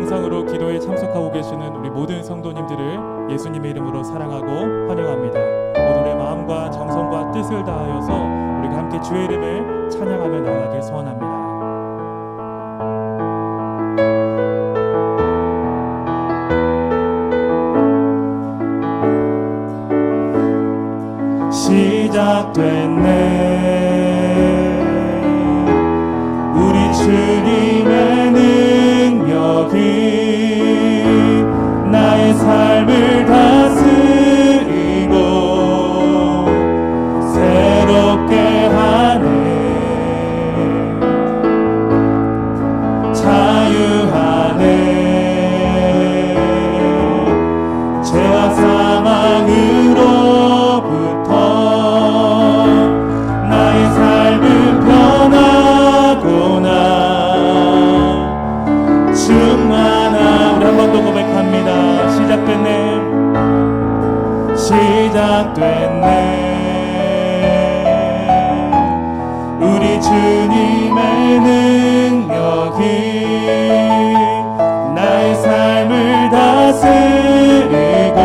영상으로 기도에 참석하고 계시는 우리 모든 성도님들을 예수님의 이름으로 사랑하고 환영합니다. 모두의 마음과 정성과 뜻을 다하여서 우리가 함께 주의 이름을 찬양하며 나아가길 소원합니다. 시작됐네. 우리 주님의 능력이 나의 삶을 다스리고 새롭게 하네. 자유하네. 죄와 사망으로부터 나의 삶은 변하구나. 충만함. 우리 한 번 더 고백합니다. 시작됐네. 시작됐네. 우리 주님의 능력이 나의 삶을 다스리고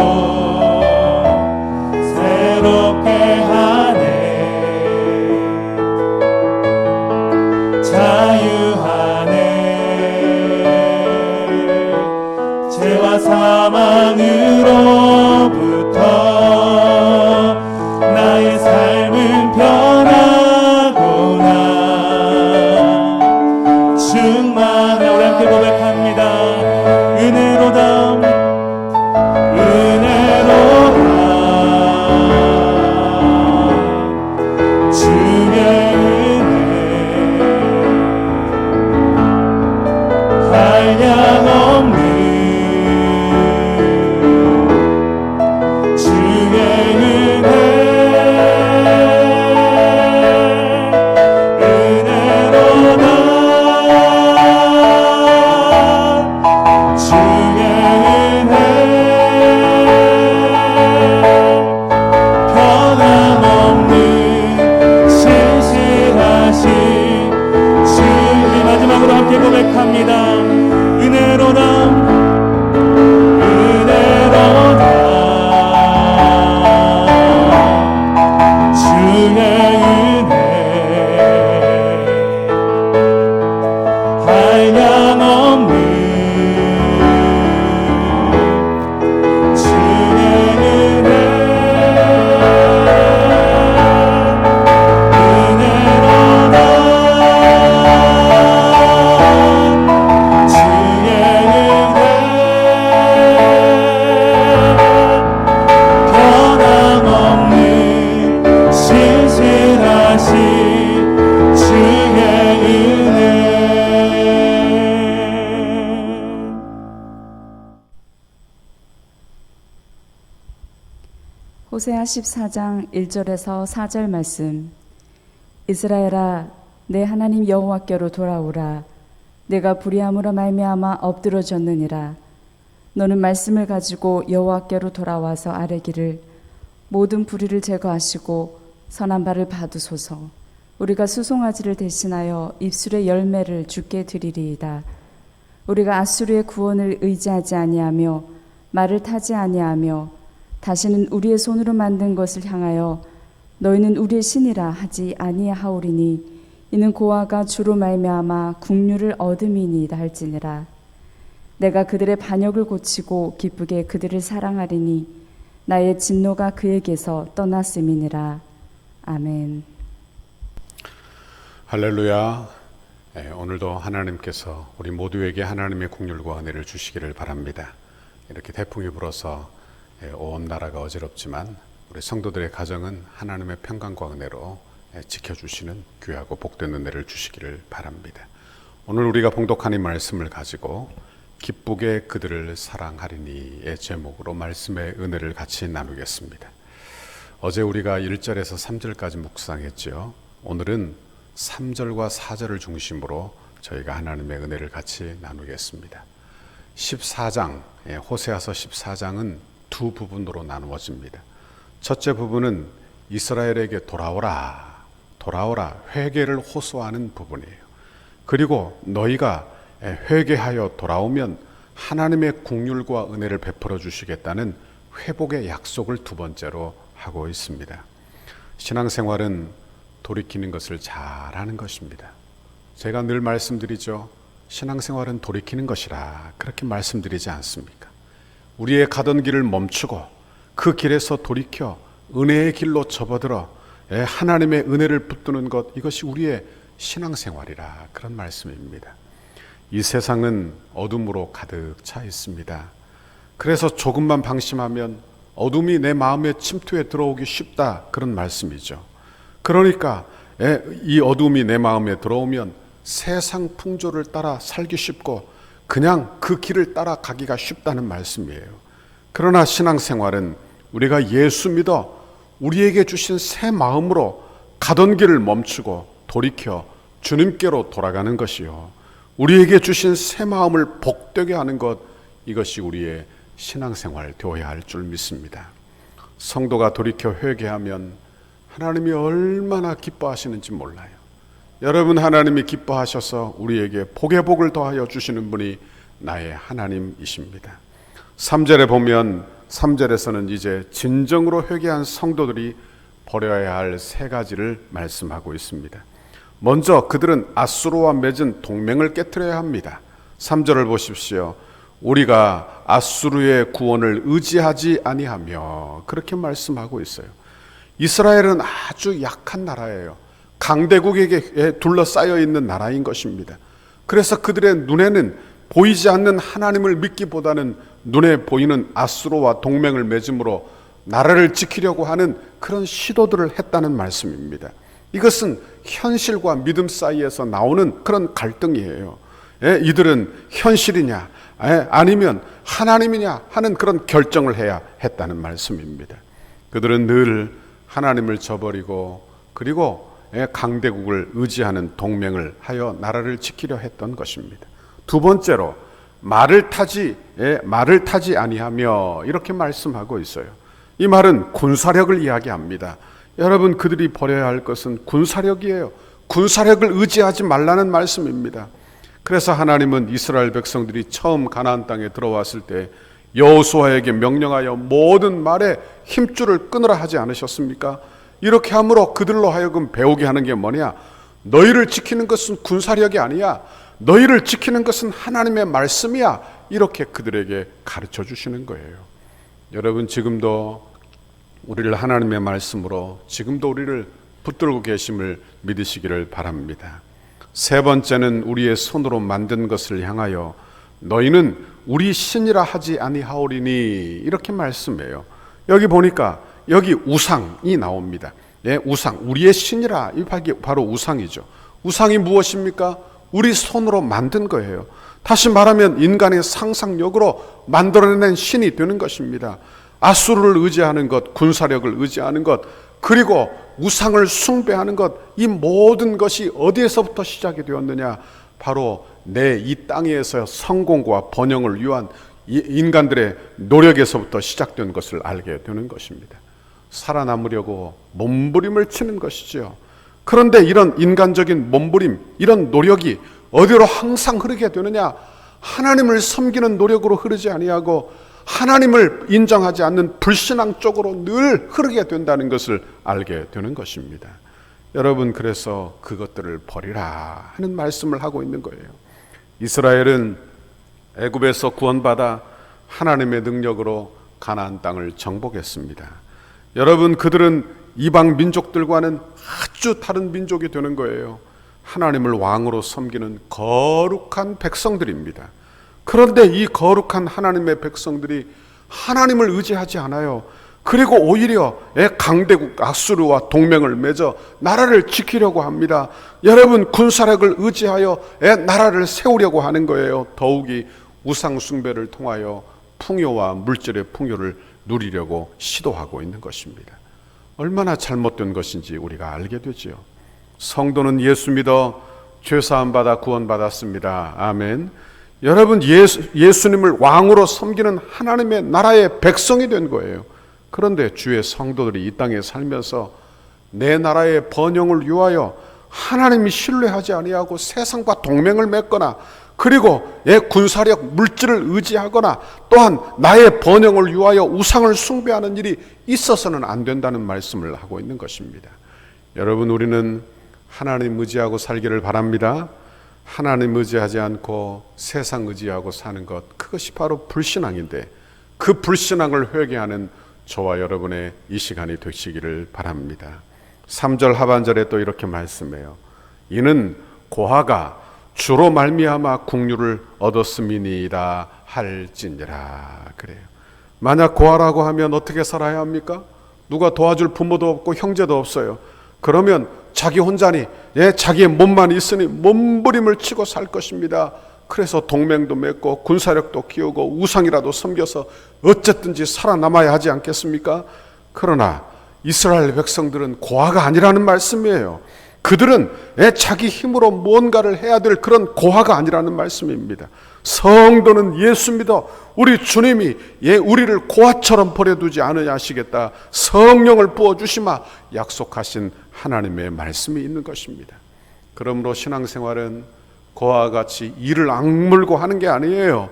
새롭게 하네. 자유하네. 죄와 사망으로부터 나의 삶은 변하구나. 충만해. 우리 함께 고백합니다. 은혜로다. 은혜로다. 주의 은혜 한량없는 주의 은혜. 은혜로다. 주의 은혜 변함없는 신실하신 주님. 마지막으로 함께 고백합니다. 은혜로다. 은혜로다. 주의 은혜 한량없는 주의 은혜. 은혜로다. 주의 은혜 변함없는 신실하신 주의 은혜. 호세아 14장 1절에서 4절 말씀. 이스라엘아, 내 하나님 여호와께로 돌아오라. 내가 불의함으로 말미암아 엎드러졌느니라. 너는 말씀을 가지고 여호와께로 돌아와서 아뢰기를, 모든 불의를 제거하시고 선한 바를 받으소서. 우리가 수송아지를 대신하여 입술의 열매를 주께 드리리이다. 우리가 아수르의 구원을 의지하지 아니하며 말을 타지 아니하며 다시는 우리의 손으로 만든 것을 향하여 너희는 우리의 신이라 하지 아니하오리니 이는 고아가 주로 말미암아 국류를 얻음이니이다 할지니라. 내가 그들의 반역을 고치고 기쁘게 그들을 사랑하리니 나의 진노가 그에게서 떠났음이니라. 아멘. 할렐루야. 오늘도 하나님께서 우리 모두에게 하나님의 국률과 은혜를 주시기를 바랍니다. 이렇게 태풍이 불어서 온 나라가 어지럽지만 우리 성도들의 가정은 하나님의 평강과 은혜로 지켜주시는 귀하고 복된 은혜를 주시기를 바랍니다. 오늘 우리가 봉독한 이 말씀을 가지고 기쁘게 그들을 사랑하리니의 제목으로 말씀의 은혜를 같이 나누겠습니다. 어제 우리가 1절에서 3절까지 묵상했죠. 오늘은 3절과 4절을 중심으로 저희가 하나님의 은혜를 같이 나누겠습니다. 14장, 호세아서 14장은 두 부분으로 나누어집니다. 첫째 부분은 이스라엘에게 돌아오라, 회개를 호소하는 부분이에요. 그리고 너희가 회개하여 돌아오면 하나님의 긍휼과 은혜를 베풀어 주시겠다는 회복의 약속을 두 번째로 하고 있습니다. 신앙생활은 돌이키는 것을 잘하는 것입니다. 제가 늘 말씀드리죠. 신앙생활은 돌이키는 것이라 그렇게 말씀드리지 않습니까? 우리의 가던 길을 멈추고 그 길에서 돌이켜 은혜의 길로 접어들어 하나님의 은혜를 붙드는 것, 이것이 우리의 신앙생활이라 그런 말씀입니다. 이 세상은 어둠으로 가득 차 있습니다. 그래서 조금만 방심하면 어둠이 내 마음에 침투해 들어오기 쉽다, 그런 말씀이죠. 그러니까 이 어둠이 내 마음에 들어오면 세상 풍조를 따라 살기 쉽고 그냥 그 길을 따라 가기가 쉽다는 말씀이에요. 그러나 신앙생활은 우리가 예수 믿어 우리에게 주신 새 마음으로 가던 길을 멈추고 돌이켜 주님께로 돌아가는 것이요, 우리에게 주신 새 마음을 복되게 하는 것, 이것이 우리의 신앙생활 되어야 할 줄 믿습니다. 성도가 돌이켜 회개하면 하나님이 얼마나 기뻐하시는지 몰라요. 여러분, 하나님이 기뻐하셔서 우리에게 복의 복을 더하여 주시는 분이 나의 하나님이십니다. 3절에 보면 3절에서는 이제 진정으로 회개한 성도들이 버려야 할 세 가지를 말씀하고 있습니다. 먼저 그들은 앗수르와 맺은 동맹을 깨트려야 합니다. 3절을 보십시오. 우리가 앗수르의 구원을 의지하지 아니하며, 그렇게 말씀하고 있어요. 이스라엘은 아주 약한 나라예요. 강대국에게 둘러싸여 있는 나라인 것입니다. 그래서 그들의 눈에는 보이지 않는 하나님을 믿기보다는 눈에 보이는 앗수르와 동맹을 맺음으로 나라를 지키려고 하는 그런 시도들을 했다는 말씀입니다. 이것은 현실과 믿음 사이에서 나오는 그런 갈등이에요. 이들은 현실이냐 아니면 하나님이냐 하는 그런 결정을 해야 했다는 말씀입니다. 그들은 늘 하나님을 저버리고 그리고 강대국을 의지하는 동맹을 하여 나라를 지키려 했던 것입니다. 두 번째로 말을 타지 아니하며, 이렇게 말씀하고 있어요. 이 말은 군사력을 이야기합니다. 여러분, 그들이 버려야 할 것은 군사력이에요. 군사력을 의지하지 말라는 말씀입니다. 그래서 하나님은 이스라엘 백성들이 처음 가나안 땅에 들어왔을 때 여호수아에게 명령하여 모든 말에 힘줄을 끊으라 하지 않으셨습니까? 이렇게 함으로 그들로 하여금 배우게 하는 게 뭐냐? 너희를 지키는 것은 군사력이 아니야. 너희를 지키는 것은 하나님의 말씀이야. 이렇게 그들에게 가르쳐 주시는 거예요. 여러분, 지금도 우리를 하나님의 말씀으로 지금도 우리를 붙들고 계심을 믿으시기를 바랍니다. 세 번째는 우리의 손으로 만든 것을 향하여 너희는 우리 신이라 하지 아니하오리니, 이렇게 말씀해요. 여기 보니까 여기 우상이 나옵니다. 우상, 우리의 신이라, 이게 바로 우상이죠. 우상이 무엇입니까? 우리 손으로 만든 거예요. 다시 말하면 인간의 상상력으로 만들어낸 신이 되는 것입니다. 앗수르를 의지하는 것, 군사력을 의지하는 것, 그리고 우상을 숭배하는 것, 이 모든 것이 어디에서부터 시작이 되었느냐? 바로 내 이 땅에서 성공과 번영을 위한 인간들의 노력에서부터 시작된 것을 알게 되는 것입니다. 살아남으려고 몸부림을 치는 것이죠. 그런데 이런 인간적인 몸부림, 이런 노력이 어디로 항상 흐르게 되느냐? 하나님을 섬기는 노력으로 흐르지 아니하고 하나님을 인정하지 않는 불신앙 쪽으로 늘 흐르게 된다는 것을 알게 되는 것입니다. 여러분, 그래서 그것들을 버리라 하는 말씀을 하고 있는 거예요. 이스라엘은 애굽에서 구원받아 하나님의 능력으로 가나안 땅을 정복했습니다. 여러분, 그들은 이방 민족들과는 아주 다른 민족이 되는 거예요. 하나님을 왕으로 섬기는 거룩한 백성들입니다. 그런데 이 거룩한 하나님의 백성들이 하나님을 의지하지 않아요. 그리고 오히려 강대국 앗수르와 동맹을 맺어 나라를 지키려고 합니다. 여러분, 군사력을 의지하여 나라를 세우려고 하는 거예요. 더욱이 우상 숭배를 통하여 풍요와 물질의 풍요를 누리려고 시도하고 있는 것입니다. 얼마나 잘못된 것인지 우리가 알게 되지요. 성도는 예수 믿어 죄사함 받아 구원받았습니다. 아멘. 여러분, 예수님을 왕으로 섬기는 하나님의 나라의 백성이 된 거예요. 그런데 주의 성도들이 이 땅에 살면서 내 나라의 번영을 위하여 하나님이 신뢰하지 아니하고 세상과 동맹을 맺거나 그리고 군사력, 물질을 의지하거나 또한 나의 번영을 위하여 우상을 숭배하는 일이 있어서는 안 된다는 말씀을 하고 있는 것입니다. 여러분, 우리는 하나님 의지하고 살기를 바랍니다. 하나님 의지하지 않고 세상 의지하고 사는 것, 그것이 바로 불신앙인데 그 불신앙을 회개하는 저와 여러분의 이 시간이 되시기를 바랍니다. 3절 하반절에 또 이렇게 말씀해요. 이는 고아가 주로 말미암아 국류를 얻었음이니이다 할지니라. 그래요. 만약 고아라고 하면 어떻게 살아야 합니까? 누가 도와줄 부모도 없고 형제도 없어요. 그러면 자기 혼자니 자기의 몸만 있으니 몸부림을 치고 살 것입니다. 그래서 동맹도 맺고 군사력도 키우고 우상이라도 섬겨서 어쨌든지 살아남아야 하지 않겠습니까? 그러나 이스라엘 백성들은 고아가 아니라는 말씀이에요. 그들은 자기 힘으로 뭔가를 해야 될 그런 고아가 아니라는 말씀입니다. 성도는 예수 믿어 우리 주님이 우리를 고아처럼 버려두지 않으냐 하시겠다. 성령을 부어주시마 약속하신 하나님의 말씀이 있는 것입니다. 그러므로 신앙생활은 고아와 같이 이를 악물고 하는 게 아니에요.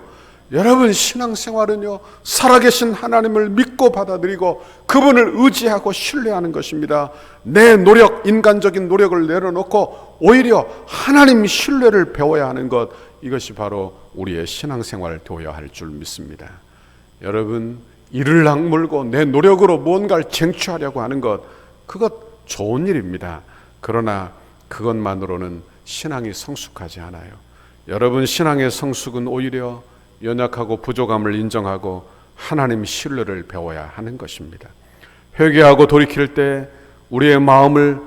여러분, 신앙생활은요, 살아계신 하나님을 믿고 받아들이고 그분을 의지하고 신뢰하는 것입니다. 내 노력, 인간적인 노력을 내려놓고 오히려 하나님 신뢰를 배워야 하는 것, 이것이 바로 우리의 신앙생활 되어야 할 줄 믿습니다. 여러분, 이를 악물고 내 노력으로 뭔가를 쟁취하려고 하는 것, 그것 좋은 일입니다. 그러나 그것만으로는 신앙이 성숙하지 않아요. 여러분, 신앙의 성숙은 오히려 연약하고 부족함을 인정하고 하나님 신뢰를 배워야 하는 것입니다. 회개하고 돌이킬 때 우리의 마음을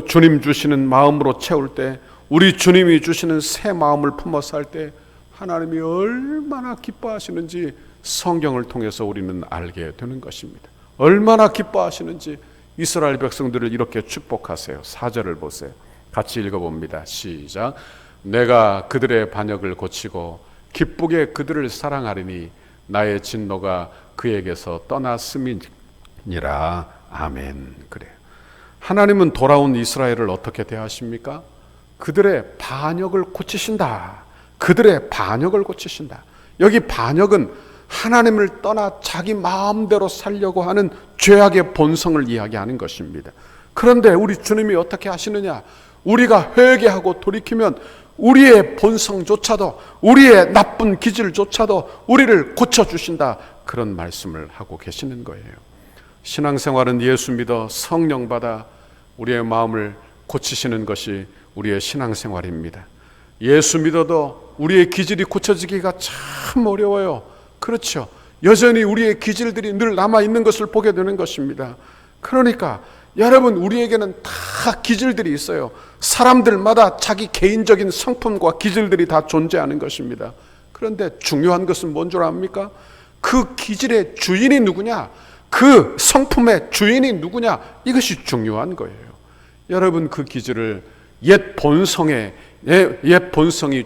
주님 주시는 마음으로 채울 때, 우리 주님이 주시는 새 마음을 품어서 할 때 하나님이 얼마나 기뻐하시는지 성경을 통해서 우리는 알게 되는 것입니다. 얼마나 기뻐하시는지 이스라엘 백성들을 이렇게 축복하세요. 4절을 보세요. 같이 읽어봅니다. 시작. 내가 그들의 반역을 고치고 기쁘게 그들을 사랑하리니 나의 진노가 그에게서 떠났음이니라. 아멘. 그래요. 하나님은 돌아온 이스라엘을 어떻게 대하십니까? 그들의 반역을 고치신다. 그들의 반역을 고치신다. 여기 반역은 하나님을 떠나 자기 마음대로 살려고 하는 죄악의 본성을 이야기하는 것입니다. 그런데 우리 주님이 어떻게 하시느냐? 우리가 회개하고 돌이키면 우리의 본성조차도, 우리의 나쁜 기질조차도 우리를 고쳐주신다, 그런 말씀을 하고 계시는 거예요. 신앙생활은 예수 믿어 성령 받아 우리의 마음을 고치시는 것이 우리의 신앙생활입니다. 예수 믿어도 우리의 기질이 고쳐지기가 참 어려워요. 그렇죠. 여전히 우리의 기질들이 늘 남아있는 것을 보게 되는 것입니다. 그러니까 여러분, 우리에게는 다 기질들이 있어요. 사람들마다 자기 개인적인 성품과 기질들이 다 존재하는 것입니다. 그런데 중요한 것은 뭔 줄 압니까? 그 기질의 주인이 누구냐? 그 성품의 주인이 누구냐? 이것이 중요한 거예요. 여러분, 그 기질을 옛 본성이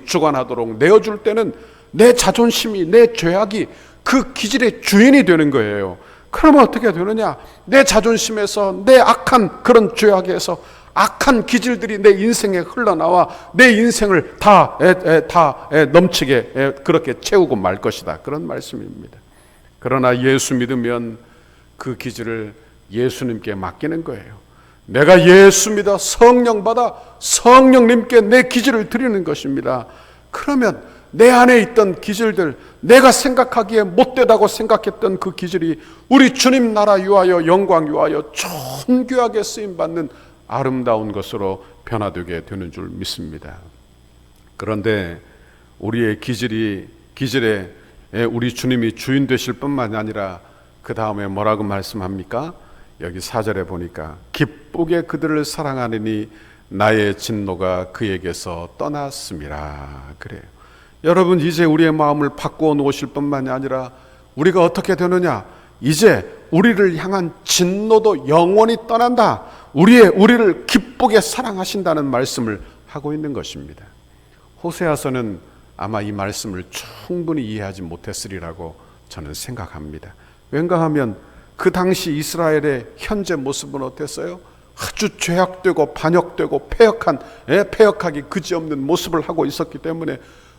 주관하도록 내어줄 때는 내 자존심이, 내 죄악이 그 기질의 주인이 되는 거예요. 그러면 어떻게 되느냐? 내 자존심에서, 내 악한 그런 죄악에서 악한 기질들이 내 인생에 흘러나와 내 인생을 다 넘치게 그렇게 채우고 말 것이다, 그런 말씀입니다. 그러나 예수 믿으면 그 기질을 예수님께 맡기는 거예요. 내가 예수 믿어 성령 받아 성령님께 내 기질을 드리는 것입니다. 그러면 내 안에 있던 기질들, 내가 생각하기에 못되다고 생각했던 그 기질이 우리 주님 나라 위하여, 영광 위하여 존귀하게 쓰임받는 아름다운 것으로 변화되게 되는 줄 믿습니다. 그런데 우리의 기질에 우리 주님이 주인 되실 뿐만 아니라 그 다음에 뭐라고 말씀합니까? 여기 4절에 보니까 기쁘게 그들을 사랑하느니 나의 진노가 그에게서 떠났음이라. 그래요. 여러분, 이제 우리의 마음을 바꾸어 놓으실 뿐만이 아니라 우리가 어떻게 되느냐? 이제 우리를 향한 진노도 영원히 떠난다. 우리를 기쁘게 사랑하신다는 말씀을 하고 있는 것입니다. 호세아서는 아마 이 말씀을 충분히 이해하지 못했으리라고 저는 생각합니다. 왠가 하면 그 당시 이스라엘의 현재 모습은 어땠어요? 아주 죄악되고 반역되고 패역하기 그지없는 모습을 하고 있었기 때문에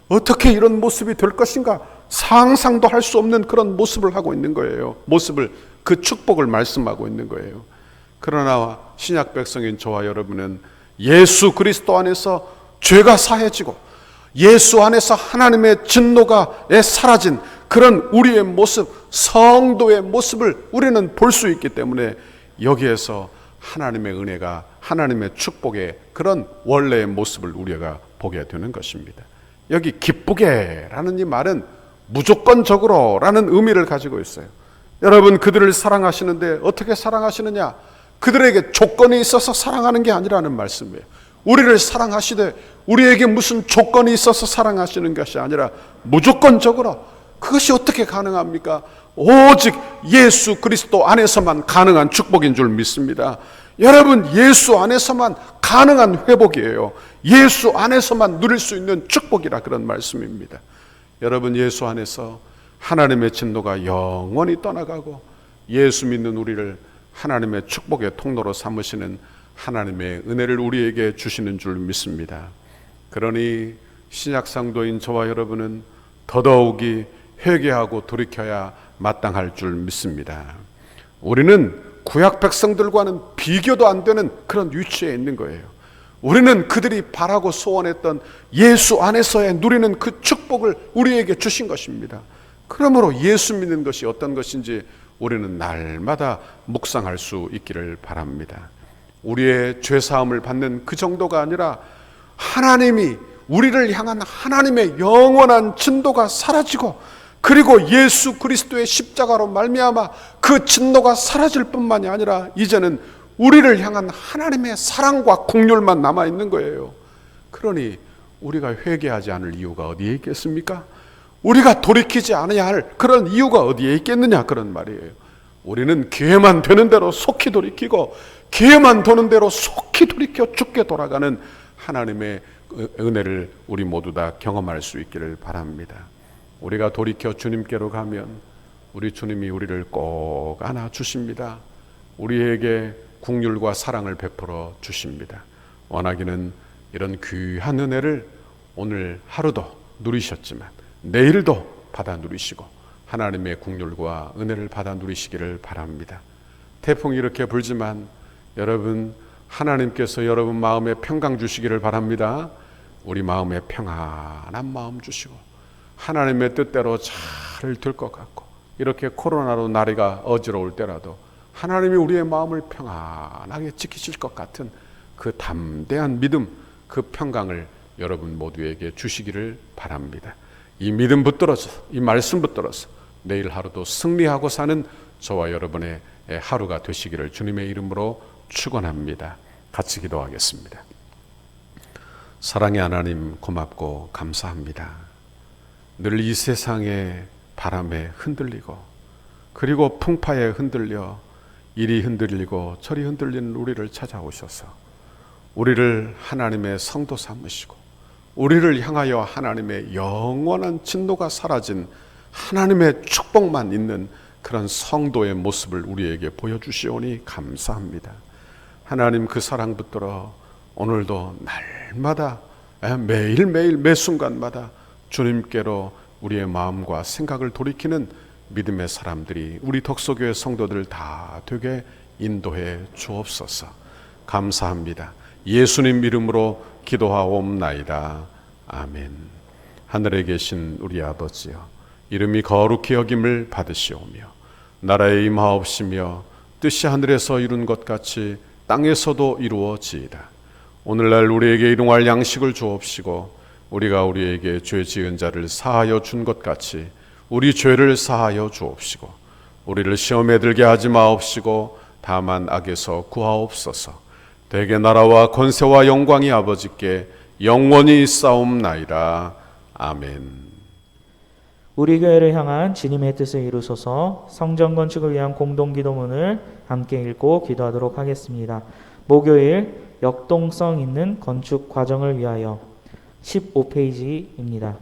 어떻게 이런 모습이 될 것인가 상상도 할 수 없는 그런 모습을 하고 있는 거예요. 모습을, 그 축복을 말씀하고 있는 거예요. 그러나 신약 백성인 저와 여러분은 예수 그리스도 안에서 죄가 사해지고 예수 안에서 하나님의 진노가 사라진 그런 우리의 모습, 성도의 모습을 우리는 볼 수 있기 때문에 여기에서 하나님의 은혜가, 하나님의 축복의 그런 원래의 모습을 우리가 보게 되는 것입니다. 여기 기쁘게라는 이 말은 무조건적으로 라는 의미를 가지고 있어요. 여러분, 그들을 사랑하시는데 어떻게 사랑하시느냐? 그들에게 조건이 있어서 사랑하는 게 아니라는 말씀이에요. 우리를 사랑하시되 우리에게 무슨 조건이 있어서 사랑하시는 것이 아니라 무조건적으로. 그것이 어떻게 가능합니까? 오직 예수 그리스도 안에서만 가능한 축복인 줄 믿습니다. 여러분, 예수 안에서만 가능한 회복이에요. 예수 안에서만 누릴 수 있는 축복이라 그런 말씀입니다. 여러분, 예수 안에서 하나님의 진노가 영원히 떠나가고 예수 믿는 우리를 하나님의 축복의 통로로 삼으시는 하나님의 은혜를 우리에게 주시는 줄 믿습니다. 그러니 신약 성도인 저와 여러분은 더더욱이 회개하고 돌이켜야 마땅할 줄 믿습니다. 우리는 구약 백성들과는 비교도 안 되는 그런 위치에 있는 거예요. 우리는 그들이 바라고 소원했던 예수 안에서의 누리는 그 축복을 우리에게 주신 것입니다. 그러므로 예수 믿는 것이 어떤 것인지 우리는 날마다 묵상할 수 있기를 바랍니다. 우리의 죄사함을 받는 그 정도가 아니라 하나님이 우리를 향한 하나님의 영원한 진도가 사라지고, 그리고 예수 그리스도의 십자가로 말미암아 그 진노가 사라질 뿐만이 아니라 이제는 우리를 향한 하나님의 사랑과 긍휼만 남아있는 거예요. 그러니 우리가 회개하지 않을 이유가 어디에 있겠습니까? 우리가 돌이키지 않아야 할 그런 이유가 어디에 있겠느냐, 그런 말이에요. 우리는 기회만 되는 대로 속히 돌이키고 기회만 도는 대로 속히 돌이켜 죽게 돌아가는 하나님의 은혜를 우리 모두 다 경험할 수 있기를 바랍니다. 우리가 돌이켜 주님께로 가면 우리 주님이 우리를 꼭 안아주십니다. 우리에게 긍휼과 사랑을 베풀어 주십니다. 원하기는 이런 귀한 은혜를 오늘 하루도 누리셨지만 내일도 받아 누리시고 하나님의 긍휼과 은혜를 받아 누리시기를 바랍니다. 태풍이 이렇게 불지만 여러분, 하나님께서 여러분 마음에 평강 주시기를 바랍니다. 우리 마음에 평안한 마음 주시고 하나님의 뜻대로 잘 될 것 같고, 이렇게 코로나로 나라가 어지러울 때라도 하나님이 우리의 마음을 평안하게 지키실 것 같은 그 담대한 믿음, 그 평강을 여러분 모두에게 주시기를 바랍니다. 이 믿음 붙들어서, 이 말씀 붙들어서 내일 하루도 승리하고 사는 저와 여러분의 하루가 되시기를 주님의 이름으로 축원합니다. 같이 기도하겠습니다. 사랑의 하나님, 고맙고 감사합니다. 늘 이 세상의 바람에 흔들리고 그리고 풍파에 흔들려 이리 흔들리고 저리 흔들리는 우리를 찾아오셔서 우리를 하나님의 성도 삼으시고 우리를 향하여 하나님의 영원한 진노가 사라진 하나님의 축복만 있는 그런 성도의 모습을 우리에게 보여주시오니 감사합니다. 하나님, 그 사랑 붙들어 오늘도 날마다 매일매일 매 순간마다 주님께로 우리의 마음과 생각을 돌이키는 믿음의 사람들이 우리 덕소교회 성도들 다 되게 인도해 주옵소서. 감사합니다. 예수님 이름으로 기도하옵나이다. 아멘. 하늘에 계신 우리 아버지여, 이름이 거룩히 여김을 받으시오며 나라에 임하옵시며 뜻이 하늘에서 이룬 것 같이 땅에서도 이루어지이다. 오늘날 우리에게 일용할 양식을 주옵시고 우리가 우리에게 죄 지은 자를 사하여 준 것 같이 우리 죄를 사하여 주옵시고 우리를 시험에 들게 하지 마옵시고 다만 악에서 구하옵소서. 대개 나라와 권세와 영광이 아버지께 영원히 있사옵나이다. 아멘. 우리 교회를 향한 주님의 뜻을 이루소서. 성전 건축을 위한 공동기도문을 함께 읽고 기도하도록 하겠습니다. 목요일 역동성 있는 건축 과정을 위하여 15페이지입니다.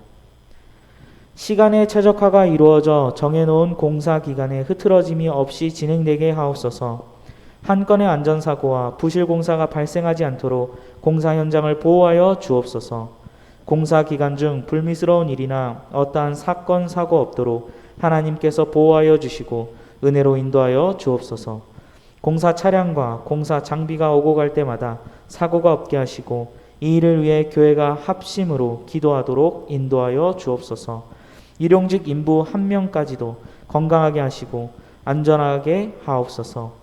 시간의 최적화가 이루어져 정해놓은 공사 기간에 흐트러짐이 없이 진행되게 하옵소서. 한 건의 안전사고와 부실 공사가 발생하지 않도록 공사 현장을 보호하여 주옵소서. 공사 기간 중 불미스러운 일이나 어떠한 사건 사고 없도록 하나님께서 보호하여 주시고 은혜로 인도하여 주옵소서. 공사 차량과 공사 장비가 오고 갈 때마다 사고가 없게 하시고 이 일을 위해 교회가 합심으로 기도하도록 인도하여 주옵소서. 일용직 인부 한 명까지도 건강하게 하시고 안전하게 하옵소서.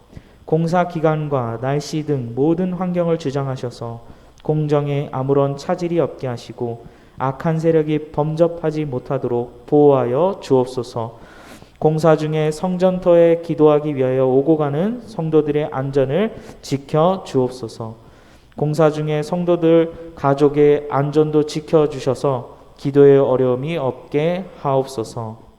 공사 기간과 날씨 등 모든 환경을 주장하셔서 공정에 아무런 차질이 없게 하시고 악한 세력이 범접하지 못하도록 보호하여 주옵소서. 공사 중에 성전터에 기도하기 위하여 오고 가는 성도들의 안전을 지켜 주옵소서. 공사 중에 성도들 가족의 안전도 지켜 주셔서 기도의 어려움이 없게 하옵소서.